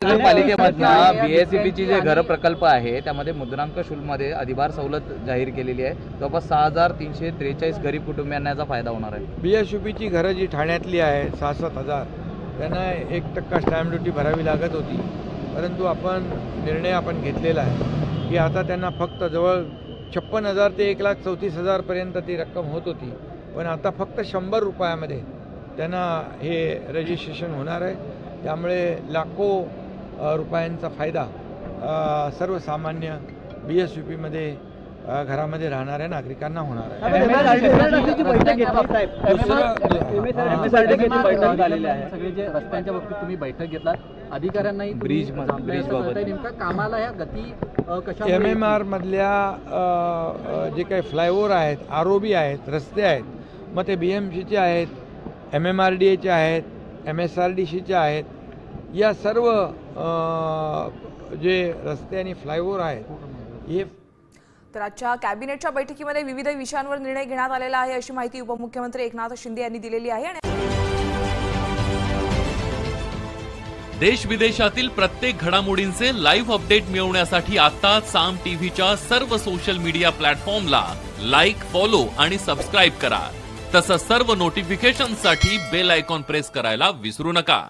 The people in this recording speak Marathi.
पालिकेमधनं बीएसईबीची जे घर प्रकल्प आहे त्यामध्ये मुद्रांक शुल्कमध्ये अधिभार सवलत जाहीर केलेली आहे। जवळपास 6343 गरीब कुटुंबियांना याचा फायदा होणार आहे। बीएसईबीची घरं जी ठाण्यातली आहे 6-7 त्यांना 1% स्टॅम्प ड्युटी भरावी लागत होती, परंतु निर्णय घेतलेला आहे की आता त्यांना फक्त जवळ 56,000 ते 1,34,000 पर्यंत ती रक्कम होत होती, पण आता फक्त 100 रुपयामध्ये त्यांना हे रजिस्ट्रेशन होणार आहे। त्यामुळे लाखो रुपयांचा फायदा सर्वसामान्य बीएसईबीमध्ये घरामध्ये राहणाऱ्या नागरिकांना होणार आहे। सगळे जे रस्त्यांच्या बाबतीत तुम्ही बैठक घेतलात, अधिकाऱ्यांनाही ब्रिज नेमका कामाला या गती कशा MMR मधल्या जे काही फ्लायओव्हर आहेत, ROB आहेत, रस्ते आहेत, मग ते BMCचे आहेत, MMRDAचे आहेत, MSRDCचे आहेत, या सर्व जे रस्ते आणि फ्लायओव्हर आहेत हे। तर आजच्या कॅबिनेटच्या बैठकीमध्ये विविध विषयांवर निर्णय घेण्यात आलेला आहे अशी माहिती उपमुख्यमंत्री एकनाथ शिंदे यांनी दिलेली आहे। देश विदेशातील प्रत्येक घडामोडींचे लाईव्ह अपडेट मिळवण्यासाठी आता साम टीव्हीच्या सर्व सोशल मीडिया प्लॅटफॉर्मला लाईक, फॉलो आणि सबस्क्राईब करा। तसंच सर्व नोटिफिकेशनसाठी बेल आयकॉन प्रेस करायला विसरू नका।